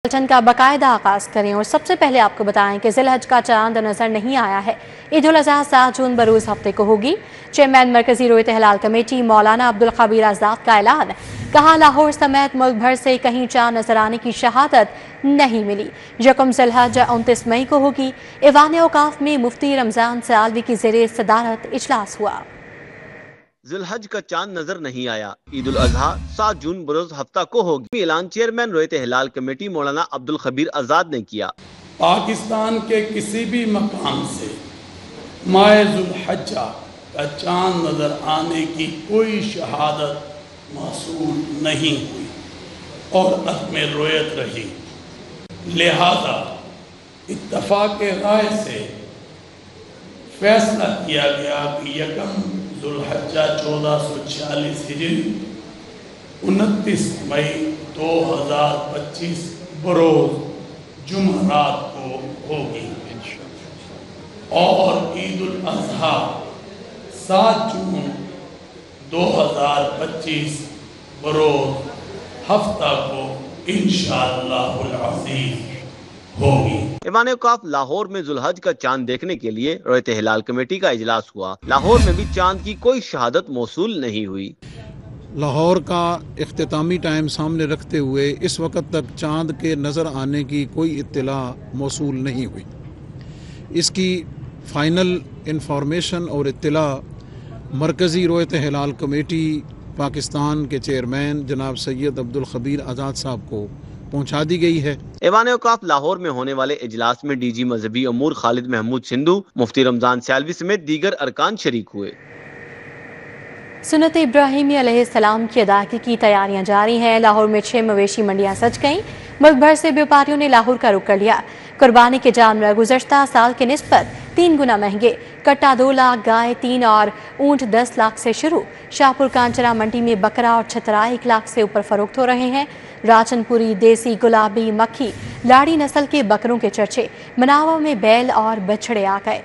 Bulletin का बाकायदा आगाज करें और सबसे पहले आपको बताएं कि ज़िलहज का चांद नजर नहीं आया है। ईद उल अज़हा 7 जून बरोज हफ्ते को होगी। चेयरमैन मरकजी रोयत हिलाल कमेटी मौलाना अब्दुल खबीर आज़ाद का ऐलान। कहा, लाहौर समेत मुल्क भर से कहीं चांद नजर आने की शहादत नहीं मिली। यकम ज़िलहज 29 मई को होगी। ईवान औकाफ में मुफ्ती रमजान सालवी की ज़ेरे सदारत इजलास हुआ। ज़िलहज का चांद नजर नहीं आया। ईद उल अज़हा 7 जून बरोज हफ्ता को होगी। ऐलान चेयरमैन रोयत हिलाल कमेटी मौलाना अब्दुल खबीर आज़ाद ने किया। पाकिस्तान के किसी भी मकाम से माह ज़ुल्हज्जा का चांद नजर आने की कोई शहादत मौसूल नहीं हुई और अदम रोयत रही। लिहाजा इत्तफाक राय से फैसला किया गया कि यकम ज़ुल्हज्जा 1446 हिजरी 29 मई 2025 बरोज जुमरात को होगी और ईद उल अज़हा 7 जून 2025 बरोज हफ्ता को इंशाअल्लाहुल अज़ीज़ होगी। ईवान औकाफ लाहौर में ज़ुल्हज का चांद देखने के लिए रोयत हिलाल कमेटी का इजलास हुआ। लाहौर में भी चांद की कोई शहादत मौसूल नहीं हुई। लाहौर का इख्तितामी टाइम सामने रखते हुए इस वक्त तक चांद के नज़र आने की कोई इत्तला मौसूल नहीं हुई। इसकी फ़ाइनल इंफॉर्मेशन और इत्तला मरकज़ी रोयत हिलाल कमेटी पाकिस्तान के चेयरमैन जनाब सैयद अब्दुल खबीर आज़ाद साहब को पहुँचा दी गई है। ईवान औकाफ लाहौर में होने वाले इजलास में डीजी मजहबी अमूर खालिद महमूद सिंधु, मुफ्ती रमजान सालवी समेत दीगर अरकान शरीक हुए। सुन्नत इब्राहिमी अलैहिस्सलाम की अदायगी की तैयारियां जारी हैं। लाहौर में 6 मवेशी मंडियां सज गईं। मुल्क भर से व्यापारियों ने लाहौर का रुख कर लिया। कुर्बानी के जानवर गुज़श्ता साल के निस्बत 3 गुना महंगे। कट्टा 2 लाख, गाय 3 और ऊंट 10 लाख से शुरू। शाहपुर कांचरा मंडी में बकरा और छतरा 1 लाख से ऊपर फरोख्त हो रहे हैं। राचनपुरी, देसी, गुलाबी, मक्खी, लाड़ी नस्ल के बकरों के चर्चे। मनावा में बैल और बछड़े आ गए।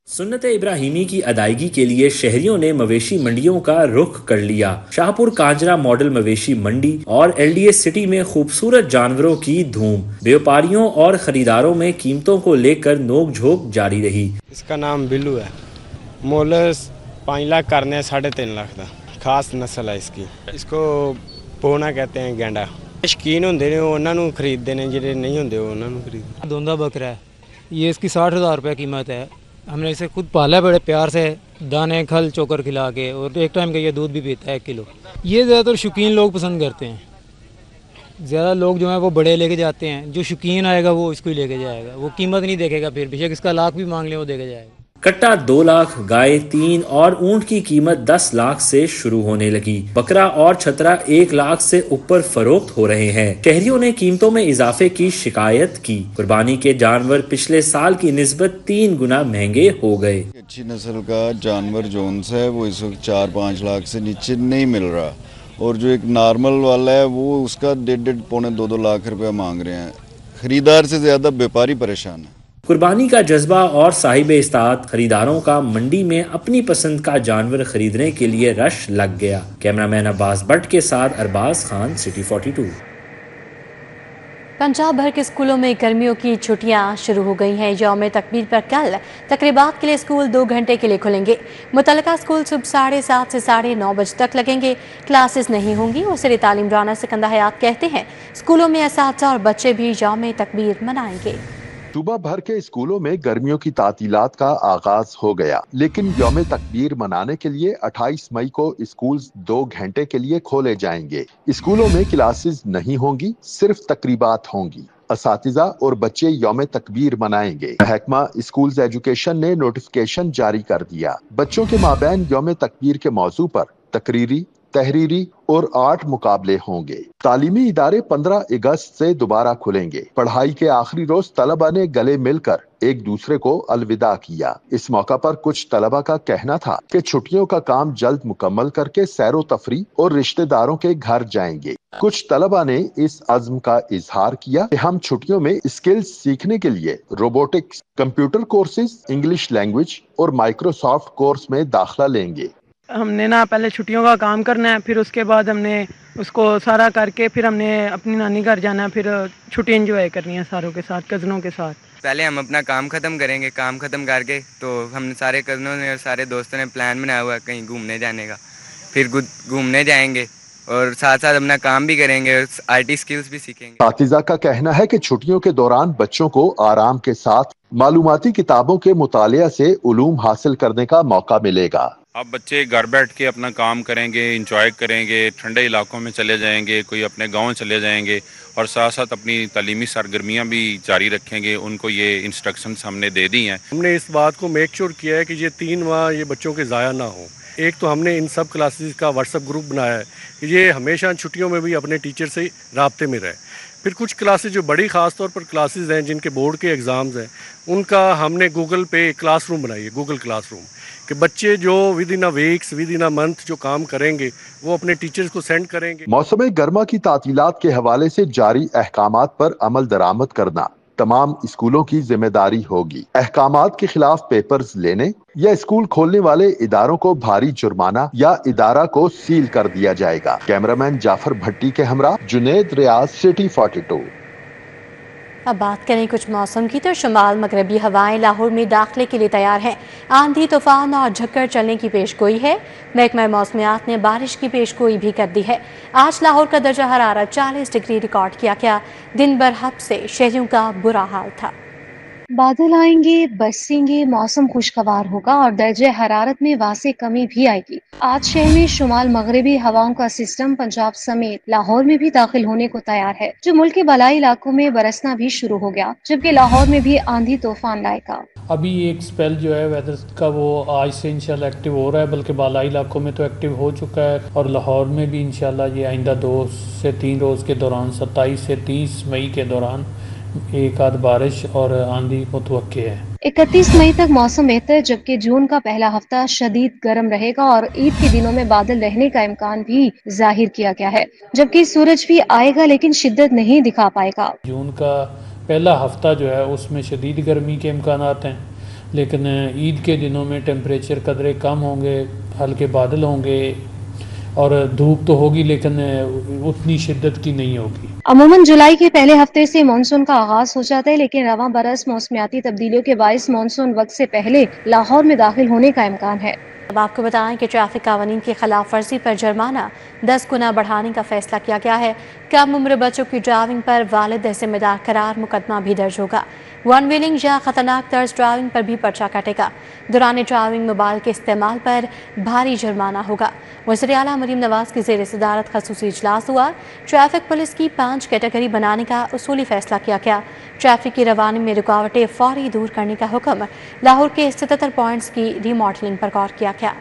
सुन्नत इब्राहिमी की अदायगी के लिए शहरियों ने मवेशी मंडियों का रुख कर लिया। शाहपुर कांजरा मॉडल मवेशी मंडी और LDA सिटी में खूबसूरत जानवरों की धूम। व्यापारियों और खरीदारों में कीमतों को लेकर नोक झोंक जारी रही। इसका नाम बिल्लू है। मोल 5 लाख करने 3.5 लाख का खास नस्ल है इसकी। इसको पोना कहते हैं, गेंडा। शौकीन होंगे ने उन्होंने खरीदते हैं, जो नहीं होंगे उन्होंने खरीद। धोंदा बकरा है, ये इसकी 60,000 रुपये कीमत है। हमने इसे खुद पाला बड़े प्यार से, दाने खल चोकर खिला के, और एक टाइम का ये दूध भी पीता है 1 किलो। ये ज़्यादातर शौकीन लोग पसंद करते हैं। ज़्यादा लोग जो हैं वो बड़े लेके जाते हैं। जो शौकीन आएगा वो इसको ही लेके जाएगा, वो कीमत नहीं देखेगा। फिर बेशक इसका लाख भी मांग ले वो देके जाएगा। कट्टा 2 लाख, गाय 3 और ऊंट की कीमत 10 लाख से शुरू होने लगी। बकरा और छतरा 1 लाख से ऊपर फरोख्त हो रहे हैं। शहरियों ने कीमतों में इजाफे की शिकायत की। कुर्बानी के जानवर पिछले साल की निस्बत 3 गुना महंगे हो गए। अच्छी नस्ल का जानवर जोन्स है वो इस वक्त 4-5 लाख से नीचे नहीं मिल रहा, और जो एक नॉर्मल वाला है वो उसका 1.5 पौने 2 लाख रुपया मांग रहे हैं। खरीदार से ज्यादा व्यापारी परेशान है। कुर्बानी का जज्बा और साहिब इस्तात खरीदारों का मंडी में अपनी पसंद का जानवर खरीदने के लिए रश लग गया। कैमरामैन अब्बास भट्ट के साथ अरबाज खान, सिटी 42। पंजाब भर के स्कूलों में गर्मियों की छुट्टियां शुरू हो गई हैं। यौम तकबीर पर कल तकरीबात के लिए स्कूल 2 घंटे के लिए खुलेंगे। मुतलका स्कूल सुबह 7:30 से 9:30 बजे तक लगेंगे। क्लासेस नहीं होंगी। वज़ीर तालीम राना सिकंदर हयात कहते हैं, स्कूलों में असातिज़ा और बच्चे भी यौम तकबीर मनाएंगे। सूबा भर के स्कूलों में गर्मियों की तातीलात का आगाज हो गया, लेकिन यौम तकबीर मनाने के लिए 28 मई को स्कूल 2 घंटे के लिए खोले जाएंगे। स्कूलों में क्लासेस नहीं होंगी, सिर्फ तकरीबात होंगी। असातिज़ा और बच्चे यौम तकबीर मनाएंगे। महकमा स्कूल्स एजुकेशन ने नोटिफिकेशन जारी कर दिया। बच्चों के माबैन यौम तकबीर के मौजू पर तकरीरी, तहरीरी और 8 मुकाबले होंगे। तालीमी इदारे 15 अगस्त से दोबारा खुलेंगे। पढ़ाई के आखिरी रोज तलबा ने गले मिलकर एक दूसरे को अलविदा किया। इस मौका पर कुछ तलबा का कहना था कि छुट्टियों का काम जल्द मुकम्मल करके सैरो तफरी और रिश्तेदारों के घर जाएंगे। कुछ तलबा ने इस अज़्म का इजहार किया कि हम छुट्टियों में स्किल्स सीखने के लिए robotics, computer courses, English language और माइक्रोसॉफ्ट कोर्स में दाखिला लेंगे। हमने ना पहले छुट्टियों का काम करना है, फिर उसके बाद हमने उसको सारा करके फिर हमने अपनी नानी घर जाना है, फिर छुट्टी एंजॉय करनी है सारों के साथ, कज़नों के साथ। पहले हम अपना काम ख़त्म करेंगे, काम ख़त्म करके तो हमने सारे कज़नों ने और सारे दोस्तों ने प्लान बनाया हुआ है कहीं घूमने जाने का, फिर घूमने जाएंगे और साथ साथ अपना काम भी करेंगे और IT स्किल्स भी सीखेंगे। पाकिज़ा का कहना है कि छुट्टियों के दौरान बच्चों को आराम के साथ मालूमाती किताबों के मुतालिया से उलूम हासिल करने का मौका मिलेगा। अब बच्चे घर बैठ के अपना काम करेंगे, इंजॉय करेंगे, ठंडे इलाकों में चले जाएंगे, कोई अपने गांव चले जाएंगे और साथ साथ अपनी तालीमी सरगर्मियां भी जारी रखेंगे। उनको ये इंस्ट्रक्शंस हमने दे दी हैं। हमने इस बात को मेक श्योर किया है कि ये 3 माह ये बच्चों के ज़ाया ना हो। एक तो हमने इन सब क्लासेस का व्हाट्सएप ग्रुप बनाया है कि ये हमेशा छुट्टियों में भी अपने टीचर से राब्ते में रहे। फिर कुछ क्लासेस जो बड़ी ख़ास तौर पर क्लासेस हैं जिनके बोर्ड के एग्ज़ाम्स हैं, उनका हमने गूगल पे क्लासरूम बनाई है, गूगल क्लासरूम, कि बच्चे जो with in a weeks, with in a month जो काम करेंगे वो अपने टीचर्स को सेंड करेंगे। मौसम गर्मा की तातीलात के हवाले से जारी अहकामात पर अमल दरामद करना तमाम स्कूलों की जिम्मेदारी होगी। अहकामात के खिलाफ पेपर्स लेने या स्कूल खोलने वाले इदारों को भारी जुर्माना या इदारा को सील कर दिया जाएगा। कैमरामैन जाफर भट्टी के हमरा जुनेद रियाज, सिटी 42। अब बात करें कुछ मौसम की तो शुमाल मगरबी हवाएं लाहौर में दाखिले के लिए तैयार हैं। आंधी, तूफान और झक्कर चलने की पेशगोई है। महकमा मौसमियात ने बारिश की पेशगोई भी कर दी है। आज लाहौर का दर्जा हरारत 40 डिग्री रिकॉर्ड किया गया। दिन भर हब से शहरियों का बुरा हाल था। बादल आएंगे, बरसेंगे, मौसम खुशगवार होगा और दर्जे हरारत में वासे कमी भी आएगी। आज शहर में शुमाल मगरबी हवाओं का सिस्टम पंजाब समेत लाहौर में भी दाखिल होने को तैयार है, जो मुल्क के बलाई इलाकों में बरसना भी शुरू हो गया, जबकि लाहौर में भी आंधी तूफान लाएगा। अभी एक स्पेल जो है वेदर का वो आज से इंशाल्लाह एक्टिव हो रहा है, बल्कि बालाई इलाकों में तो एक्टिव हो चुका है और लाहौर में भी इंशाल्लाह ये आइंदा 2 से 3 रोज़ के दौरान 27 से 30 मई के दौरान एक आध बारिश और आंधी मुतवक्के है। 31 मई तक मौसम बेहतर, जबकि जून का पहला हफ्ता शदीद गर्म रहेगा और ईद के दिनों में बादल रहने का इम्कान भी जाहिर किया गया है, जबकि सूरज भी आएगा लेकिन शिद्दत नहीं दिखा पाएगा। जून का पहला हफ्ता जो है उसमें शदीद गर्मी के इम्कानात हैं, लेकिन ईद के दिनों में टेम्परेचर कदरे कम होंगे, हल्के बादल होंगे और धूप तो होगी लेकिन उतनी शिद्दत की नहीं होगी। अमूमन जुलाई के पहले हफ्ते से मानसून का आगाज हो जाता है, लेकिन रवां बरस मौसमियाती तब्दीलियों के बाइस मानसून वक्त से पहले लाहौर में दाखिल होने का इम्कान है। अब आपको बताएं कि ट्रैफिक कानून की खिलाफ वर्जी पर जुर्माना 10 गुना बढ़ाने का फैसला किया गया है। कम उम्र बच्चों की ड्राइविंग पर वालिद जिम्मेदार करार मुकदमा भी दर्ज होगा। वन व्हीलिंग या खतरनाक तर्ज ड्राइविंग पर भी पर्चा कटेगा। दौरान ड्राइविंग मोबाइल के इस्तेमाल पर भारी जुर्माना होगा। वज़ीर आला मरीम नवाज की ज़ेर सदारत खसूसी इजलास हुआ। ट्रैफिक पुलिस की 5 कैटेगरी बनाने का उसूली फैसला किया गया। ट्रैफिक की रवानी में रुकावटें फौरी दूर करने का हुक्म। लाहौर के 77 पॉइंट्स की रीमॉडलिंग पर गौर किया गया।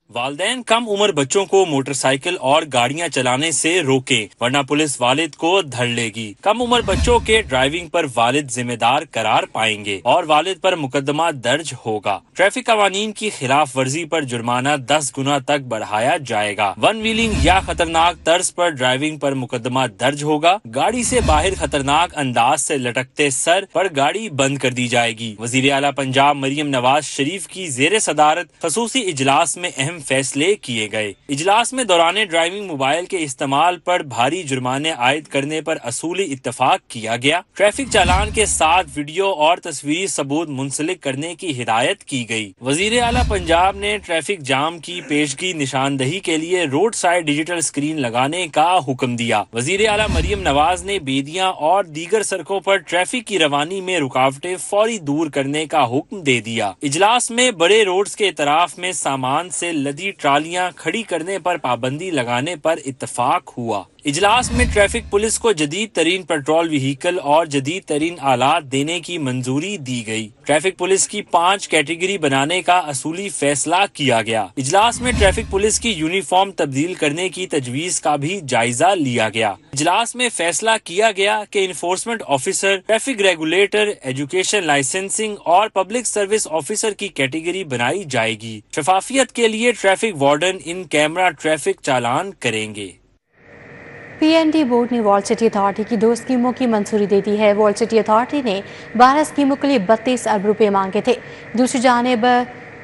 वालिदैन कम उम्र बच्चों को मोटरसाइकिल और गाड़ियां चलाने से रोकें, वरना पुलिस वालिद को धर लेगी। कम उम्र बच्चों के ड्राइविंग पर वालिद जिम्मेदार करार पाएंगे और वालिद पर मुकदमा दर्ज होगा। ट्रैफिक कानून की खिलाफ वर्जी पर जुर्माना 10 गुना तक बढ़ाया जाएगा। वन व्हीलिंग या खतरनाक तर्ज पर ड्राइविंग पर मुकदमा दर्ज होगा। गाड़ी से बाहर खतरनाक अंदाज से लटकते सर पर गाड़ी बंद कर दी जाएगी। वजीर आला पंजाब मरियम नवाज शरीफ की जेर सदारत खसूसी इजलास में अहम फैसले किए गए। इजलास में दौरान ड्राइविंग मोबाइल के इस्तेमाल पर भारी जुर्माने आयद करने पर असूली इत्तफाक किया गया। ट्रैफिक चालान के साथ वीडियो और तस्वीरी सबूत मुंसलिक करने की हिदायत की गई। वजीर आला पंजाब ने ट्रैफिक जाम की पेशगी निशानदही के लिए रोड साइड डिजिटल स्क्रीन लगाने का हुक्म दिया। वजीर आला मरियम नवाज ने बेदियां और दीगर सड़कों पर ट्रैफिक की रवानी में रुकावटें फौरी दूर करने का हुक्म दे दिया। इजलास में बड़े रोड्स के इतराफ में सामान से लदी ट्रालियां खड़ी करने पर पाबंदी लगाने पर इत्तफाक हुआ। इजलास में ट्रैफिक पुलिस को जदीद तरीन पेट्रोल व्हीकल और जदीद तरीन आलात देने की मंजूरी दी गई। ट्रैफिक पुलिस की 5 कैटेगरी बनाने का असूली फैसला किया गया। इजलास में ट्रैफिक पुलिस की यूनिफॉर्म तब्दील करने की तजवीज का भी जायजा लिया गया। इजलास में फैसला किया गया कि enforcement officer, traffic regulator, education licensing और पब्लिक सर्विस ऑफिसर की कैटेगरी बनाई जाएगी। शफाफियत के लिए traffic warden in camera traffic challan करेंगे। PND बोर्ड ने वॉल सिटी अथॉरिटी की 2 स्कीमों की मंजूरी दे दी है। वॉल सिटी अथॉरिटी ने 12 स्कीमों के लिए 32 अरब रुपए मांगे थे। दूसरी जानिब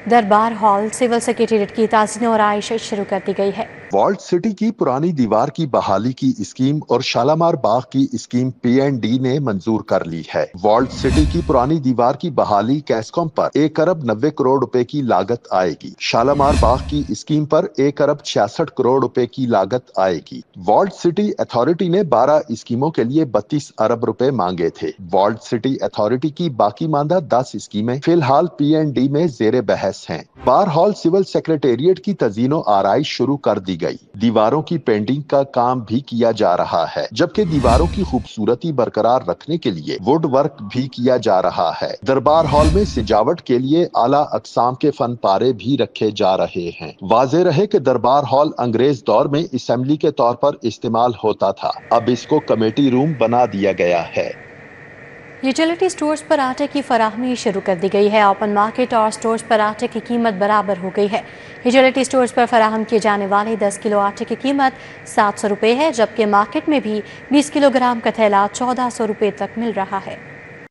दरबार हॉल सिविल सेक्रेटेरिएट की ताज़ीन और आइश शुरू कर दी गई है। वॉल्ट सिटी की पुरानी दीवार की बहाली की स्कीम और शालामार बाग की स्कीम P&D ने मंजूर कर ली है। वॉल्ट सिटी की पुरानी दीवार की बहाली कैस्कॉम पर 1 अरब 90 करोड़ रुपए की लागत आएगी। शालामार बाग की स्कीम पर 1 अरब 66 करोड़ रुपए की लागत आएगी। वॉल्ट सिटी अथॉरिटी ने 12 स्कीमों के लिए 32 अरब रुपए मांगे थे। वॉल्ट सिटी अथॉरिटी की बाकी मानदा 10 स्कीमें फिलहाल P&D में जेर बहस हैं। बार हॉल सिविल सेक्रेटेरिएट की तज़ीनो आराइश शुरू कर दी गई। दीवारों की पेंटिंग का काम भी किया जा रहा है, जबकि दीवारों की खूबसूरती बरकरार रखने के लिए वुड वर्क भी किया जा रहा है। दरबार हॉल में सजावट के लिए आला अक़साम के फन पारे भी रखे जा रहे हैं। वाज़ेह रहे कि दरबार हॉल अंग्रेज दौर में असेंबली के तौर पर इस्तेमाल होता था, अब इसको कमेटी रूम बना दिया गया है। यूटिलिटी स्टोर्स पर आटे की फराहमी शुरू कर दी गई है। ओपन मार्केट और स्टोर्स पर आटे की कीमत बराबर हो गई है। यूटिलिटी स्टोर्स पर फराहम किए जाने वाले 10 किलो आटे की कीमत 700 रुपये है, जबकि मार्केट में भी 20 किलोग्राम का थैला 1400 रुपये तक मिल रहा है।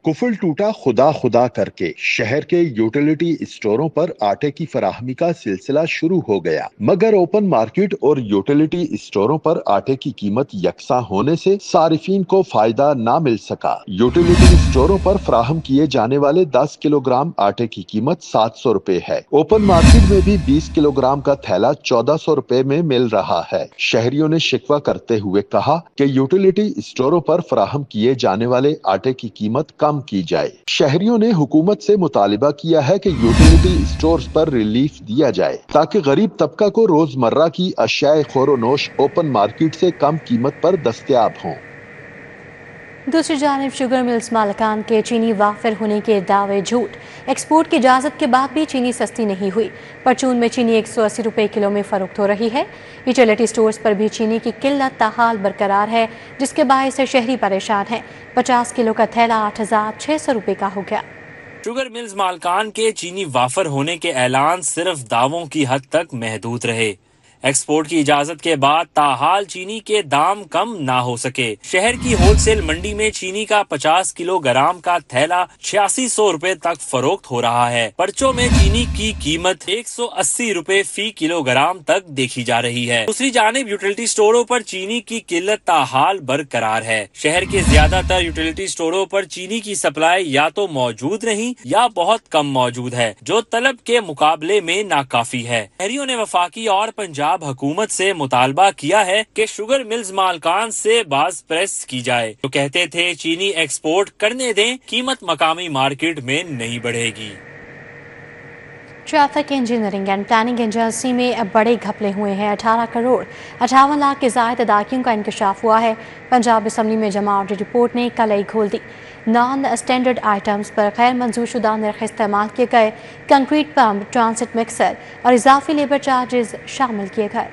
कुफल टूटा खुदा खुदा करके शहर के यूटिलिटी स्टोरों पर आटे की फराहमी का सिलसिला शुरू हो गया, मगर ओपन मार्केट और यूटिलिटी स्टोरों पर आटे की कीमत यकसा होने से सारिफीन को फायदा ना मिल सका। यूटिलिटी स्टोरों पर फराहम किए जाने वाले 10 किलोग्राम आटे की कीमत 700 रुपए है। ओपन मार्केट में भी 20 किलोग्राम का थैला 1400 रुपए में मिल रहा है। शहरियों ने शिकवा करते हुए कहा कि यूटिलिटी स्टोरों पर फराहम किए जाने वाले आटे की कीमत कम की जाए। शहरियों ने हुकूमत से मुतालिबा किया है कि यूटिलिटी स्टोर्स पर रिलीफ दिया जाए ताकि गरीब तबका को रोजमर्रा की अशियाए खोरोनोश ओपन मार्केट से कम कीमत पर दस्तयाब हों। दूसरी जानिब शुगर मिल्स मालिकान के चीनी वाफिर होने के दावे झूठ। एक्सपोर्ट की इजाज़त के बाद भी चीनी सस्ती नहीं हुई। परचून में चीनी 180 रुपये किलो में फरोख्त हो रही है। यूटिलिटी स्टोर्स पर भी चीनी की किल्लत ताहाल बरकरार है, जिसके बायस से शहरी परेशान हैं। 50 किलो का थैला 8600 रुपये का हो गया। शुगर मिल्स मालिकान के चीनी वाफर होने के ऐलान सिर्फ दावों की हद तक महदूद रहे। एक्सपोर्ट की इजाजत के बाद ताहाल चीनी के दाम कम ना हो सके। शहर की होलसेल मंडी में चीनी का 50 किलोग्राम का थैला 8600 रुपए तक फरोख्त हो रहा है। पर्चों में चीनी की कीमत 180 रुपए फी किलोग्राम तक देखी जा रही है। दूसरी जानिब यूटिलिटी स्टोरों पर चीनी की किल्लत ताहाल बरकरार है। शहर के ज्यादातर यूटिलिटी स्टोरों पर चीनी की सप्लाई या तो मौजूद नहीं या बहुत कम मौजूद है, जो तलब के मुकाबले में नाकाफी है। शहरियों ने वफाकी और पंजाब हुकूमत से मुतालबा किया है कि शुगर मिल्स मालिकान से बाज प्रेस की जाए, जो कहते थे चीनी एक्सपोर्ट करने दें, कीमत मकामी मार्केट में नहीं बढ़ेगी। Traffic engineering and planning agency में अब बड़े घपले हुए हैं। 18 करोड़ 58 लाख के ज़ायद अदायगियों का इंकशाफ हुआ है। पंजाब असम्बली में जमा ऑडिट रिपोर्ट ने कलई खोल दी। नॉन स्टैंडर्ड आइटम्स पर गैर मंजूर शुदा नर्ख इस्तेमाल किए गए, कंक्रीट पम्प, ट्रांसिट मिक्सर और इजाफी लेबर चार्जेस शामिल किए गए।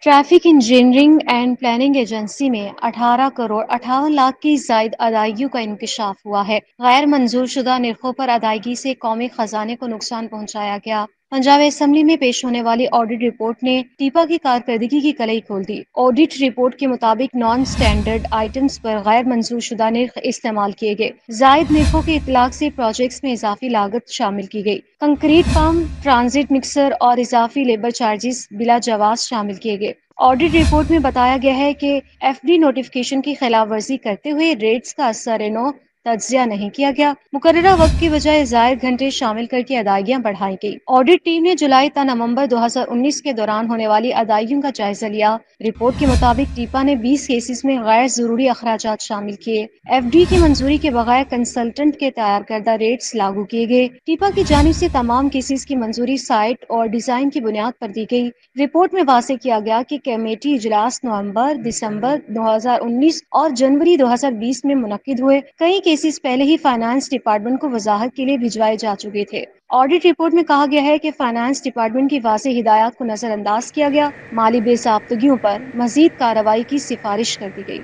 Traffic engineering and planning agency में 18 करोड़ 58 लाख की जायद अदायगियों का इंकशाफ हुआ है। गैर मंजूर शुदा निर्खों पर अदायगी से कौमी खजाने को नुकसान पहुंचाया गया। पंजाब असम्बली में पेश होने वाली ऑडिट रिपोर्ट ने टीपा की कारकर्दगी की कलई खोल दी। ऑडिट रिपोर्ट के मुताबिक नॉन स्टैंडर्ड आइटम्स पर गैर मंजूर शुदा निर्ख इस्तेमाल किए गए। जायद निर्खों के इतलाक से प्रोजेक्ट्स में इजाफी लागत शामिल की गई। कंक्रीट पम्प, ट्रांजिट मिक्सर और इजाफी लेबर चार्जेस बिला जवाज शामिल किए गए। ऑडिट रिपोर्ट में बताया गया है कि FD नोटिफिकेशन की खिलाफ वर्जी करते हुए रेट्स का असर-ए-नौ तज्जिया नहीं किया गया। मुकर्ररा वक्त की बजाय जायद घंटे शामिल करके अदायगियां बढ़ाई गई। ऑडिट टीम ने जुलाई ता नवंबर 2019 के दौरान होने वाली अदायगियों का जायजा लिया। रिपोर्ट के मुताबिक टीपा ने 20 केसेस में गैर जरूरी अखराजात शामिल किए। FD की मंजूरी के बगैर कंसल्टेंट के तैयार करदा रेट्स लागू किए गए। टीपा की जानिब से तमाम केसेस की मंजूरी साइट और डिजाइन की बुनियाद पर दी गई। रिपोर्ट में वाज़ेह किया गया कि कमेटी इजलास नवंबर, दिसंबर 2019 और जनवरी 2020 में मुनक्किद हुए। कई केसेस पहले ही फाइनेंस डिपार्टमेंट को वजाहत के लिए भिजवाए जा चुके थे। ऑडिट रिपोर्ट में कहा गया है कि फाइनेंस डिपार्टमेंट की वाज़ेह हिदायत को नजरअंदाज किया गया। माली बेसाख्तगियों पर मजीद कार्रवाई की सिफारिश कर दी गई।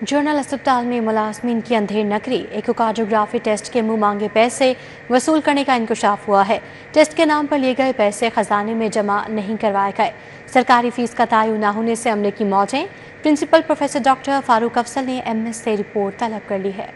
जर्नल अस्पताल में मुलाजमीन की अंधेर नकरी, एकोकार्डियोग्राफी टेस्ट के मुंह मांगे पैसे वसूल करने का इंकशाफ हुआ है। टेस्ट के नाम पर लिए गए पैसे खजाने में जमा नहीं करवाए गए। सरकारी फीस का तयन न होने से अमले की मौतें। Principal professor doctor Farooq Afzal ने MS से रिपोर्ट तलब कर ली है।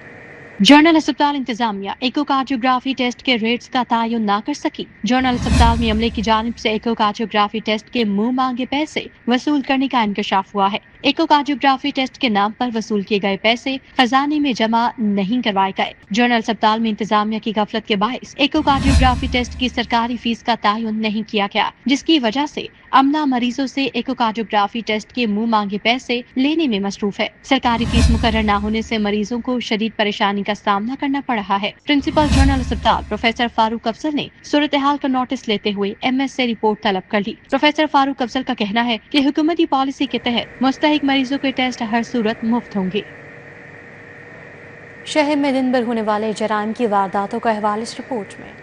जर्नल अस्पताल इंतजामिया इकोकार्डियोग्राफी टेस्ट के रेट्स का तयन न कर सकी। जर्नल अस्पताल में अमले की जानिब से इकोकार्डियोग्राफी टेस्ट के मुंह मांगे पैसे वसूल करने का इंकशाफ हुआ है। इकोकार्डियोग्राफी टेस्ट के नाम पर वसूल किए गए पैसे खजाने में जमा नहीं करवाए गए। जर्नल अस्पताल में इंतजामिया की गफलत के बायस इकोकार्डियोग्राफी टेस्ट की सरकारी फीस का तयन नहीं किया गया, जिसकी वजह से अमला मरीजों से इकोकार्डियोग्राफी टेस्ट के मुंह मांगे पैसे लेने में मसरूफ है। सरकारी फीस मुकर्रर न होने से मरीजों को शदीद परेशानी का सामना करना पड़ रहा है। प्रिंसिपल जर्नल अस्पताल प्रोफेसर फारूक अफजल ने सूरत हाल का नोटिस लेते हुए MS से रिपोर्ट तलब कर ली। प्रोफेसर फारूक अफजल का कहना है कि हुकूमती पॉलिसी के तहत मुस्तहिक मरीजों के टेस्ट हर सूरत मुफ्त होंगे। शहर में दिन भर होने वाले जराइम की वारदातों का अहवाल इस रिपोर्ट में।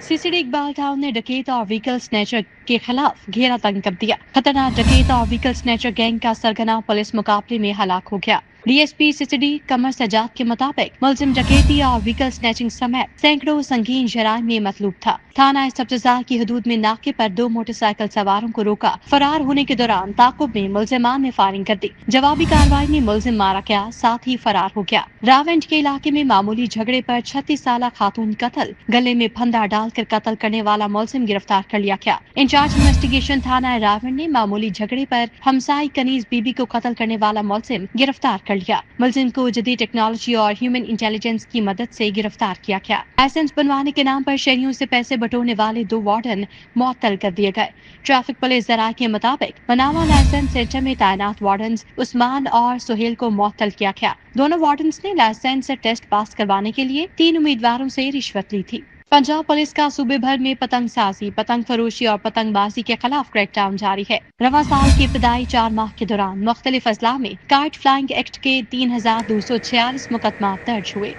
CCD इकबाल टाउन ने डकैत और व्हीकल स्नैचर के खिलाफ घेरा तंग कर दिया। खतरनाक डकैत और व्हीकल स्नैचर गैंग का सरगना पुलिस मुकाबले में हलाक हो गया। DSP CCD कमर सजाद के मुताबिक मुलजिम डकैती और व्हीकल स्नैचिंग समेत सैकड़ों संगीन जराइम में मतलूब था। थाना सब्जजार की हदूद में नाके पर 2 मोटरसाइकिल सवारों को रोका। फरार होने के दौरान ताकुब में मुलजिमान ने फायरिंग कर दी। जवाबी कार्रवाई में मुलजिम मारा गया, साथ ही फरार हो गया। रावेंट के इलाके में मामूली झगड़े पर 36 साला खातून कत्ल, गले में फंदा डालकर कत्ल करने वाला मुलजिम गिरफ्तार कर लिया गया। इंचार्ज इन्वेस्टिगेशन थाना रावेंट ने मामूली झगड़े पर हमसाई कनीज बीबी को कत्ल करने वाला मुलजिम गिरफ्तार कर लिया। मुलजिम को जदीद टेक्नोलॉजी और ह्यूमन इंटेलिजेंस की मदद से गिरफ्तार किया गया। लाइसेंस बनवाने के नाम पर शहरियों से पैसे बटोरने वाले 2 वार्डन मुअत्तल कर दिए गए। ट्रैफिक पुलिस जराये के मुताबिक मनावा लाइसेंस सेंटर में तैनात वार्डन उस्मान और सुहेल को मुअत्तल किया गया। दोनों वार्डन ने लाइसेंस टेस्ट पास करवाने के लिए 3 उम्मीदवारों से रिश्वत ली थी। पंजाब पुलिस का सूबे भर में पतंग साजी, पतंग फरोशी और पतंगबाजी के खिलाफ क्रैकडाउन जारी है। रवां साल के इब्तदाई 4 माह के दौरान मुख्तलिफ अजला में काइट फ्लाइंग एक्ट के 3246 मुकदमा दर्ज हुए।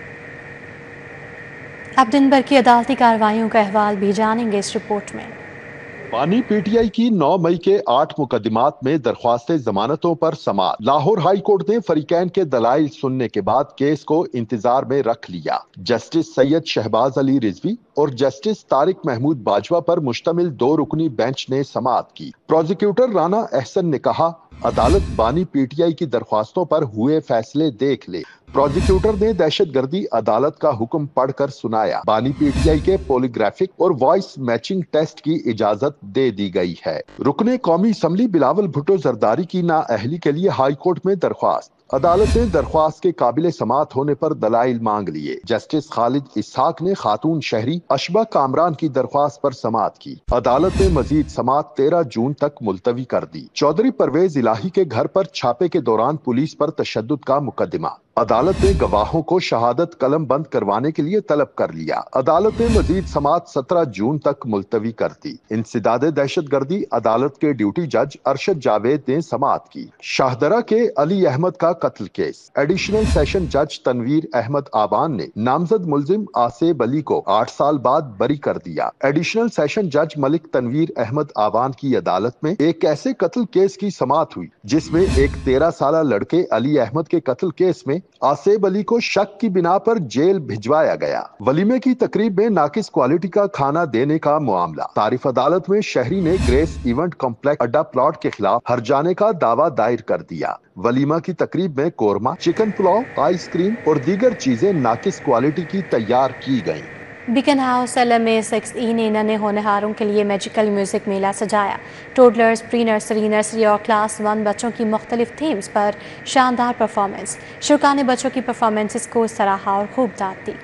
अब दिन भर की अदालती कार्रवाइयों का अहवाल भी जानेंगे इस रिपोर्ट में। बानी PTI की 9 मई के 8 मुकदमात में दरख्वास्तें जमानतों पर समाअत। लाहौर हाई कोर्ट ने फरीकैन के दलाइल सुनने के बाद केस को इंतजार में रख लिया। जस्टिस सैयद शहबाज अली रिजवी और जस्टिस तारिक महमूद बाजवा पर मुश्तमिल 2 रुकनी बेंच ने समाअत की। प्रोसिक्यूटर राना अहसन ने कहा, अदालत बानी PTI की दरख्वास्तों पर हुए फैसले देख ले। प्रोसिक्यूटर ने दहशतगर्दी अदालत का हुक्म पढ़कर सुनाया। बानी PTI के पॉलीग्राफिक और वॉइस मैचिंग टेस्ट की इजाजत दे दी गई है। रुकने कौमी असम्बली बिलावल भुट्टो जरदारी की नाअहली के लिए हाई कोर्ट में दरख्वास्त। अदालत ने दरख्वास्त के काबिल समाअत होने पर दलाइल मांग लिए। जस्टिस खालिद इसहाक ने खातून शहरी अशबा कामरान की दरख्वास्त पर समाअत की। अदालत ने मजीद समाअत 13 जून तक मुलतवी कर दी। चौधरी परवेज इलाही के घर पर छापे के दौरान पुलिस पर तशद्दुद का मुकदमा। अदालत ने गवाहों को शहादत कलम बंद करवाने के लिए तलब कर लिया। अदालत ने मजीद समाअत 17 जून तक मुलतवी कर दी। इंसदाद दहशतगर्दी अदालत के ड्यूटी जज अरशद जावेद ने समाअत की। शाहदरा के अली अहमद का कत्ल केस। एडिशनल सेशन जज तनवीर अहमद आबान ने नामजद मुलजिम आसेब अली को 8 साल बाद बरी कर दिया। एडिशनल सेशन जज मलिक तनवीर अहमद आबान की अदालत में एक ऐसे कत्ल केस की समाअत हुई जिसमें एक 13 साला लड़के अली अहमद के कत्ल केस में आसेब अली को शक की बिना पर जेल भिजवाया गया। वलीमे की तकरीब में नाकिस क्वालिटी का खाना देने का मामला। तारीफ अदालत में शहरी ने ग्रेस इवेंट कॉम्प्लेक्स अड्डा प्लॉट के खिलाफ हर्जाने का दावा दायर कर दिया। वलीमा की तकरीब में कोरमा, चिकन पुलाव, आइसक्रीम और दीगर चीजें नाकिस क्वालिटी की तैयार की गयी। बीकन हाउस LMA 6E ने नन्हे होनहारों के लिए मैजिकल म्यूजिक मेला सजाया। टोडलर्स, प्री नर्सरी, नर्सरी और क्लास 1 बच्चों की मुख्तलिफ थीम्स पर शानदार परफॉर्मेंस। शुरा ने बच्चों की परफॉर्मेंसेस को सराहा और खूब दाद दी।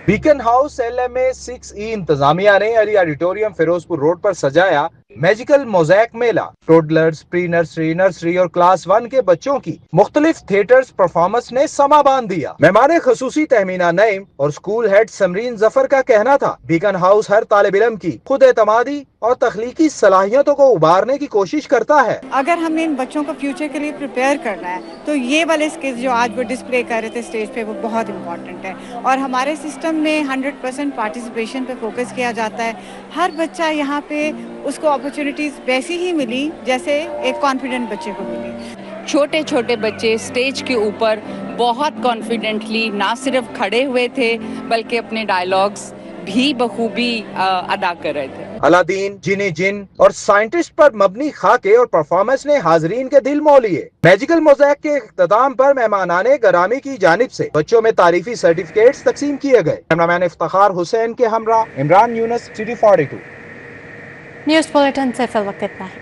बीकन हाउस LMA 6E इंतजामिया ने अली ऑडिटोरियम फिरोजपुर रोड पर सजाया मैजिकल मोज़ैक मेला। टोडलर्स, प्री नर्सरी, नर्सरी और क्लास 1 के बच्चों की मुख्तलिफ थिएटर्स परफॉर्मेंस ने समा बांध दिया। मेहमान खसूसी तहमीना नईम और स्कूल हेड समरीन जफर का कहना था, बीकन हाउस हर तालिब इल्म की खुद एतमादी और तख्लीकी सलाहियतों को उभारने की कोशिश करता है। अगर हमने इन बच्चों को फ्यूचर के लिए प्रिपेयर करना है तो ये वाले स्किल्स जो आज वो डिस्प्ले कर रहे थे स्टेज पे वो बहुत इम्पोर्टेंट है। और हमारे सिस्टम में 100% पार्टिसिपेशन पे फोकस किया जाता है। हर बच्चा यहाँ पे उसको अपॉर्चुनिटीज वैसी ही मिली जैसे एक कॉन्फिडेंट बच्चे को मिली। छोटे छोटे बच्चे स्टेज के ऊपर बहुत कॉन्फिडेंटली ना सिर्फ खड़े हुए थे बल्कि अपने डायलॉग्स भी बखूबी अदा कर रहे थे। अलादीन, जिनी जिन और साइंटिस्ट पर मबनी खाके और परफॉर्मेंस ने हाजरीन के दिल मोह लिए। मैजिकल मोज़ैक के इख्तिताम पर मेहमानाने गरामी की जानिब से बच्चों में तारीफी सर्टिफिकेट्स तकसीम किए गए। कैमरामैन इफ्तिखार हुसैन के हमरा Imran Yunus, city 42। News bulletin से फिल वक्त इतना है।